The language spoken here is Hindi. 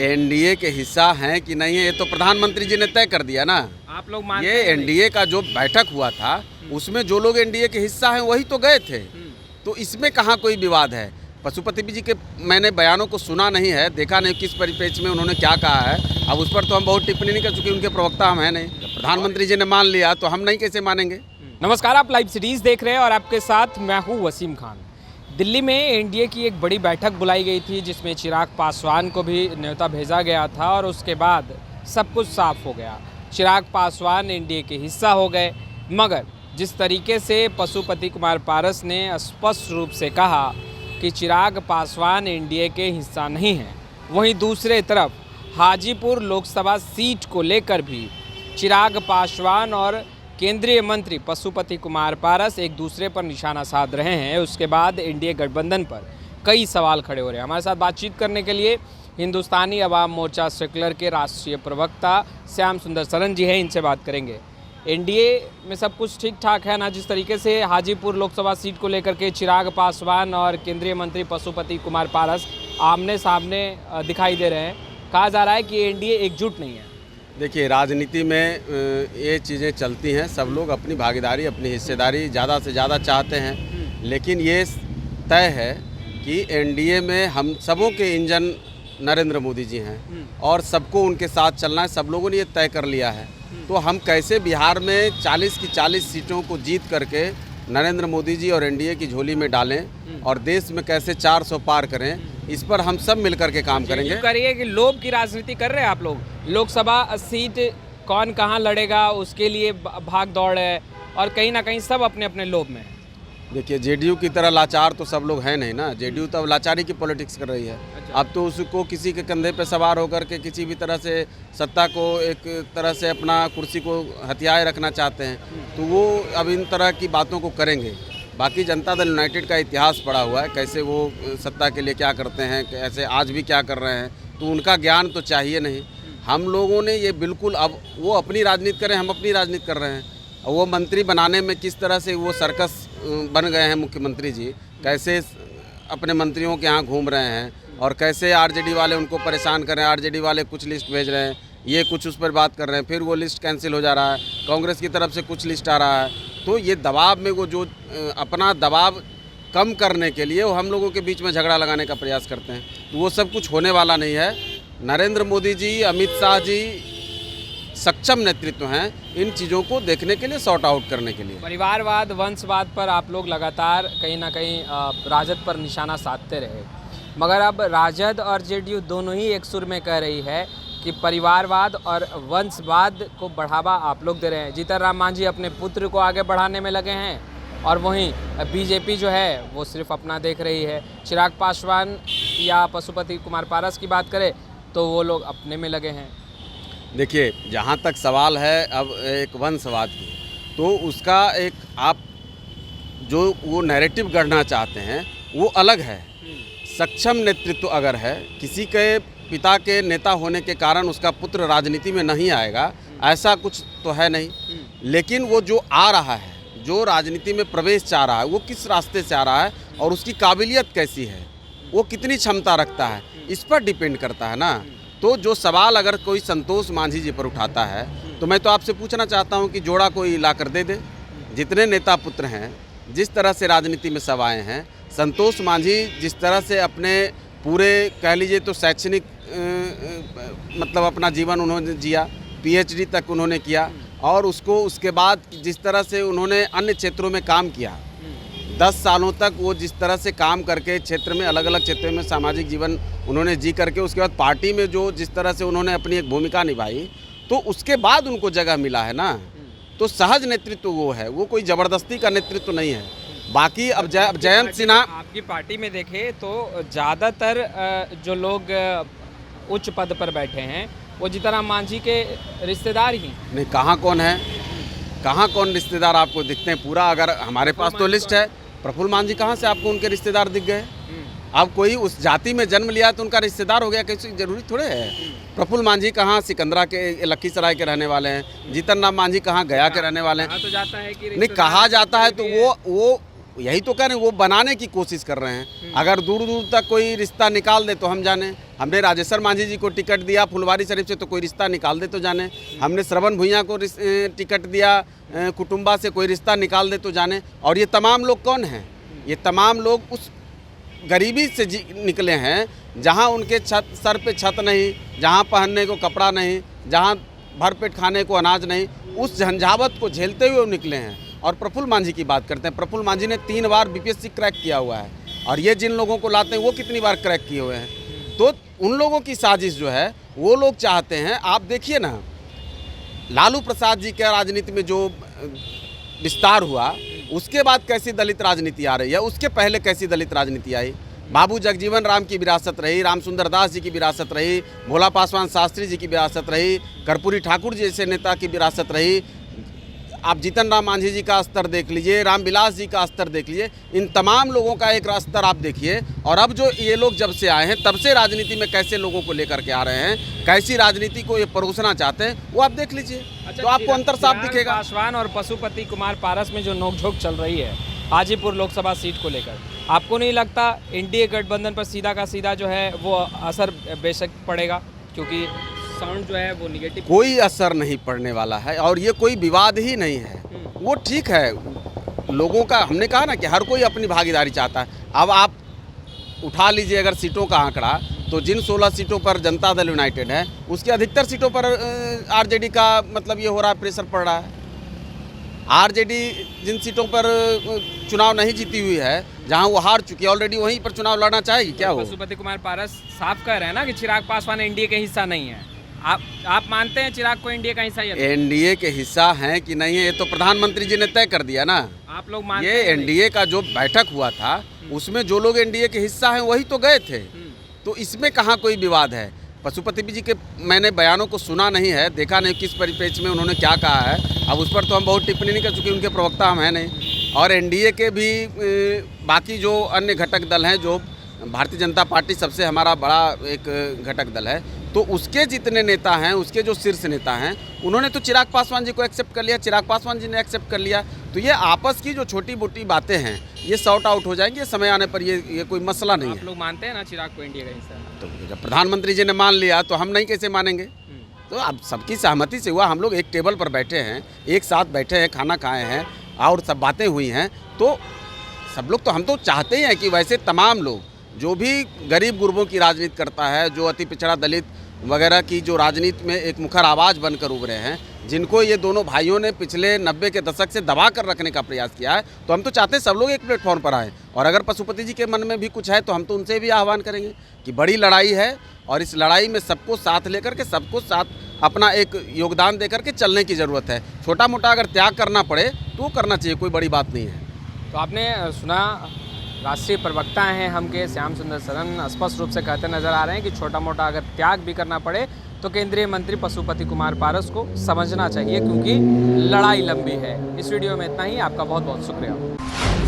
एनडीए के हिस्सा हैं कि नहीं है ये तो प्रधानमंत्री जी ने तय कर दिया ना। आप लोग मानते ये हैं एनडीए का जो बैठक हुआ था उसमें जो लोग एनडीए के हिस्सा हैं वही तो गए थे, तो इसमें कहाँ कोई विवाद है। पशुपति जी के मैंने बयानों को सुना नहीं है, देखा नहीं किस परिप्रेक्ष्य में उन्होंने क्या कहा है। अब उस पर तो हम बहुत टिप्पणी नहीं कर चुके, उनके प्रवक्ता हम हैं नहीं। प्रधानमंत्री जी ने मान लिया तो हम नहीं कैसे मानेंगे। नमस्कार, आप लाइव सिटीज़ देख रहे हैं और आपके साथ मैं हूं वसीम खान। दिल्ली में एनडीए की एक बड़ी बैठक बुलाई गई थी जिसमें चिराग पासवान को भी न्योता भेजा गया था और उसके बाद सब कुछ साफ हो गया। चिराग पासवान एनडीए के हिस्सा हो गए, मगर जिस तरीके से पशुपति कुमार पारस ने स्पष्ट रूप से कहा कि चिराग पासवान एनडीए के हिस्सा नहीं हैं, वहीं दूसरे तरफ हाजीपुर लोकसभा सीट को लेकर भी चिराग पासवान और केंद्रीय मंत्री पशुपति कुमार पारस एक दूसरे पर निशाना साध रहे हैं। उसके बाद एनडीए गठबंधन पर कई सवाल खड़े हो रहे हैं। हमारे साथ बातचीत करने के लिए हिंदुस्तानी अवाम मोर्चा सेक्युलर के राष्ट्रीय प्रवक्ता श्याम सुंदर सरन जी हैं, इनसे बात करेंगे। एनडीए में सब कुछ ठीक ठाक है ना? जिस तरीके से हाजीपुर लोकसभा सीट को लेकर के चिराग पासवान और केंद्रीय मंत्री पशुपति कुमार पारस आमने सामने दिखाई दे रहे हैं, कहा जा रहा है कि एनडीए एकजुट नहीं है। देखिए, राजनीति में ये चीज़ें चलती हैं, सब लोग अपनी भागीदारी अपनी हिस्सेदारी ज़्यादा से ज़्यादा चाहते हैं, लेकिन ये तय है कि एनडीए में हम सबों के इंजन नरेंद्र मोदी जी हैं और सबको उनके साथ चलना है। सब लोगों ने ये तय कर लिया है, तो हम कैसे बिहार में 40 की 40 सीटों को जीत करके नरेंद्र मोदी जी और एनडीए की झोली में डालें और देश में कैसे 400 पार करें, इस पर हम सब मिलकर के काम करेंगे। करिए कि लोभ की राजनीति कर रहे हैं आप लोग। लोकसभा सीट कौन कहाँ लड़ेगा उसके लिए भाग दौड़ है और कहीं ना कहीं सब अपने अपने लोभ में है। देखिए, जेडीयू की तरह लाचार तो सब लोग हैं नहीं ना। जेडीयू तो अब लाचारी की पॉलिटिक्स कर रही है। अब तो उसको किसी के कंधे पे सवार होकर के किसी भी तरह से सत्ता को एक तरह से अपना कुर्सी को हथियाए रखना चाहते हैं, तो वो अब इन तरह की बातों को करेंगे। बाकी जनता दल यूनाइटेड का इतिहास पड़ा हुआ है, कैसे वो सत्ता के लिए क्या करते हैं, कैसे आज भी क्या कर रहे हैं, तो उनका ज्ञान तो चाहिए नहीं। हम लोगों ने ये बिल्कुल, अब वो अपनी राजनीति करें, हम अपनी राजनीति कर रहे हैं। वो मंत्री बनाने में किस तरह से वो सर्कस बन गए हैं मुख्यमंत्री जी, कैसे अपने मंत्रियों के यहाँ घूम रहे हैं और कैसे आरजेडी वाले उनको परेशान कर रहे हैं। आरजेडी वाले कुछ लिस्ट भेज रहे हैं, ये कुछ उस पर बात कर रहे हैं, फिर वो लिस्ट कैंसिल हो जा रहा है, कांग्रेस की तरफ से कुछ लिस्ट आ रहा है। तो ये दबाव में वो जो अपना दबाव कम करने के लिए वो हम लोगों के बीच में झगड़ा लगाने का प्रयास करते हैं, तो वो सब कुछ होने वाला नहीं है। नरेंद्र मोदी जी, अमित शाह जी सक्षम नेतृत्व हैं इन चीज़ों को देखने के लिए, सॉर्ट आउट करने के लिए। परिवारवाद, वंशवाद पर आप लोग लगातार कहीं ना कहीं राजद पर निशाना साधते रहे, मगर अब राजद और जेडीयू दोनों ही एक सुर में कह रही है कि परिवारवाद और वंशवाद को बढ़ावा आप लोग दे रहे हैं। जीतन राम मांझी अपने पुत्र को आगे बढ़ाने में लगे हैं और वहीं बीजेपी जो है वो सिर्फ अपना देख रही है। चिराग पासवान या पशुपति कुमार पारस की बात करें तो वो लोग अपने में लगे हैं। देखिए, जहाँ तक सवाल है अब एक वंशवाद की, तो उसका एक आप जो वो नैरेटिव गढ़ना चाहते हैं वो अलग है। सक्षम नेतृत्व अगर है, किसी के पिता के नेता होने के कारण उसका पुत्र राजनीति में नहीं आएगा, ऐसा कुछ तो है नहीं। लेकिन वो जो आ रहा है, जो राजनीति में प्रवेश चाह रहा है, वो किस रास्ते से आ रहा है और उसकी काबिलियत कैसी है, वो कितनी क्षमता रखता है, इस पर डिपेंड करता है ना। तो जो सवाल अगर कोई संतोष मांझी जी पर उठाता है, तो मैं तो आपसे पूछना चाहता हूं कि जोड़ा कोई ला कर दे दे। जितने नेता पुत्र हैं, जिस तरह से राजनीति में सब आए हैं, संतोष मांझी जिस तरह से अपने पूरे कह लीजिए तो शैक्षणिक मतलब अपना जीवन उन्होंने जिया, पीएचडी तक उन्होंने किया और उसके बाद जिस तरह से उन्होंने अन्य क्षेत्रों में काम किया, 10 सालों तक वो जिस तरह से काम करके क्षेत्र में अलग अलग क्षेत्रों में सामाजिक जीवन उन्होंने जी करके, उसके बाद पार्टी में जो जिस तरह से उन्होंने अपनी एक भूमिका निभाई, तो उसके बाद उनको जगह मिला है ना। तो सहज नेतृत्व वो है, वो कोई ज़बरदस्ती का नेतृत्व नहीं है। बाकी अब जयंत सिन्हा आपकी पार्टी में देखें तो ज़्यादातर जो लोग उच्च पद पर बैठे हैं वो जीतन राम मांझी के रिश्तेदार ही नहीं। कहाँ कौन है, कहाँ कौन रिश्तेदार आपको दिखते हैं? पूरा अगर हमारे पास तो लिस्ट है। प्रफुल्ल मांझी कहाँ से आपको उनके रिश्तेदार दिख गए? अब कोई उस जाति में जन्म लिया तो उनका रिश्तेदार हो गया, कैसी जरूरी थोड़े है। प्रफुल्ल मांझी कहाँ सिकंदरा के, लखीसराय के रहने वाले हैं। जीतन राम मांझी कहाँ गया के रहने वाले हैं। तो जाता है कि नहीं, कहा जाता है तो वो यही तो कह रहे हैं, वो बनाने की कोशिश कर रहे हैं। अगर दूर दूर तक कोई रिश्ता निकाल दे तो हम जाने, हमने राजेश्वर मांझी जी को टिकट दिया फुलवारी शरीफ से, तो कोई रिश्ता निकाल दे तो जाने। हमने श्रवण भुइयां को टिकट दिया कुटुंबा से, कोई रिश्ता निकाल दे तो जाने। और ये तमाम लोग कौन हैं? ये तमाम लोग उस गरीबी से निकले हैं जहाँ उनके सर पे छत नहीं, जहाँ पहनने को कपड़ा नहीं, जहाँ भरपेट खाने को अनाज नहीं, उस झंझावत को झेलते हुए निकले हैं। और प्रफुल्ल मांझी की बात करते हैं, प्रफुल्ल मांझी ने 3 बार बीपीएससी क्रैक किया हुआ है, और ये जिन लोगों को लाते हैं वो कितनी बार क्रैक किए हुए हैं। तो उन लोगों की साजिश जो है वो लोग चाहते हैं। आप देखिए ना, लालू प्रसाद जी के राजनीति में जो विस्तार हुआ, उसके बाद कैसी दलित राजनीति आ रही है, उसके पहले कैसी दलित राजनीति आई। बाबू जगजीवन राम की विरासत रही, रामसुंदर दास जी की विरासत रही, भोला पासवान शास्त्री जी की विरासत रही, कर्पूरी ठाकुर जी जैसे नेता की विरासत रही। आप जीतन राम मांझी जी का स्तर देख लीजिए, रामविलास जी का स्तर देख लीजिए, इन तमाम लोगों का एक स्तर आप देखिए। और अब जो ये लोग जब से आए हैं तब से राजनीति में कैसे लोगों को लेकर के आ रहे हैं, कैसी राजनीति को ये परोसना चाहते हैं, वो आप देख लीजिए। अच्छा, तो आपको अंतर साफ दिखेगा। पासवान और पशुपति कुमार पारस में जो नोकझोंक चल रही है हाजीपुर लोकसभा सीट को लेकर, आपको नहीं लगता एनडीए गठबंधन पर सीधा का सीधा जो है वो असर बेशक पड़ेगा, क्योंकि साउंड जो है वो निगेटिव? कोई असर नहीं पड़ने वाला है, और ये कोई विवाद ही नहीं है। वो ठीक है, लोगों का, हमने कहा ना कि हर कोई अपनी भागीदारी चाहता है। अब आप उठा लीजिए अगर सीटों का आंकड़ा, तो जिन 16 सीटों पर जनता दल यूनाइटेड है, उसकी अधिकतर सीटों पर आरजेडी का मतलब ये हो रहा है, प्रेशर पड़ रहा है। आरजेडी जिन सीटों पर चुनाव नहीं जीती हुई है, जहां वो हार चुकी है ऑलरेडी, वहीं पर चुनाव लड़ना चाहेगी क्या? वो पशुपति कुमार पारस साफ कह रहे हैं ना कि चिराग पासवान एनडीए के हिस्सा नहीं है। आप मानते हैं चिराग को एनडीए का हिस्सा? एनडीए के हिस्सा हैं कि नहीं है, ये तो प्रधानमंत्री जी ने तय कर दिया ना। आप लोग मानते ये हैं? एनडीए का जो बैठक हुआ था, उसमें जो लोग एनडीए के हिस्सा हैं वही तो गए थे। तो इसमें कहाँ कोई विवाद है? पशुपति जी के मैंने बयानों को सुना नहीं है, देखा नहीं किस परिप्रेक्ष्य में उन्होंने क्या कहा है। अब उस पर तो हम बहुत टिप्पणी नहीं कर चुके, उनके प्रवक्ता हम हैं नहीं। और एनडीए के भी बाकी जो अन्य घटक दल हैं, जो भारतीय जनता पार्टी सबसे हमारा बड़ा एक घटक दल है, तो उसके जितने नेता हैं, उसके जो शीर्ष नेता हैं, उन्होंने तो चिराग पासवान जी को एक्सेप्ट कर लिया, चिराग पासवान जी ने एक्सेप्ट कर लिया। तो ये आपस की जो छोटी मोटी बातें हैं, ये सॉर्ट आउट हो जाएंगी, समय आने पर ये कोई मसला नहीं है। आप लोग मानते हैं ना चिराग को एनडीए का हिस्सा? तो जब प्रधानमंत्री जी ने मान लिया तो हम नहीं कैसे मानेंगे? तो अब सबकी सहमति से हुआ, हम लोग एक टेबल पर बैठे हैं, एक साथ बैठे हैं, खाना खाए हैं और सब बातें हुई हैं। तो सब लोग, तो हम तो चाहते ही हैं कि वैसे तमाम लोग जो भी गरीब गुरबों की राजनीति करता है, जो अति पिछड़ा दलित वगैरह की जो राजनीति में एक मुखर आवाज़ बनकर उभरे हैं, जिनको ये दोनों भाइयों ने पिछले 90 के दशक से दबा कर रखने का प्रयास किया है, तो हम तो चाहते हैं सब लोग एक प्लेटफॉर्म पर आएँ। और अगर पशुपति जी के मन में भी कुछ है तो हम तो उनसे भी आह्वान करेंगे कि बड़ी लड़ाई है, और इस लड़ाई में सबको साथ लेकर के, सबको साथ अपना एक योगदान देकर के चलने की ज़रूरत है। छोटा मोटा अगर त्याग करना पड़े तो वो करना चाहिए, कोई बड़ी बात नहीं है। तो आपने सुना, राष्ट्रीय प्रवक्ता हैं हम के श्याम सुंदर शरण स्पष्ट रूप से कहते नजर आ रहे हैं कि छोटा मोटा अगर त्याग भी करना पड़े तो केंद्रीय मंत्री पशुपति कुमार पारस को समझना चाहिए, क्योंकि लड़ाई लंबी है। इस वीडियो में इतना ही, आपका बहुत बहुत शुक्रिया।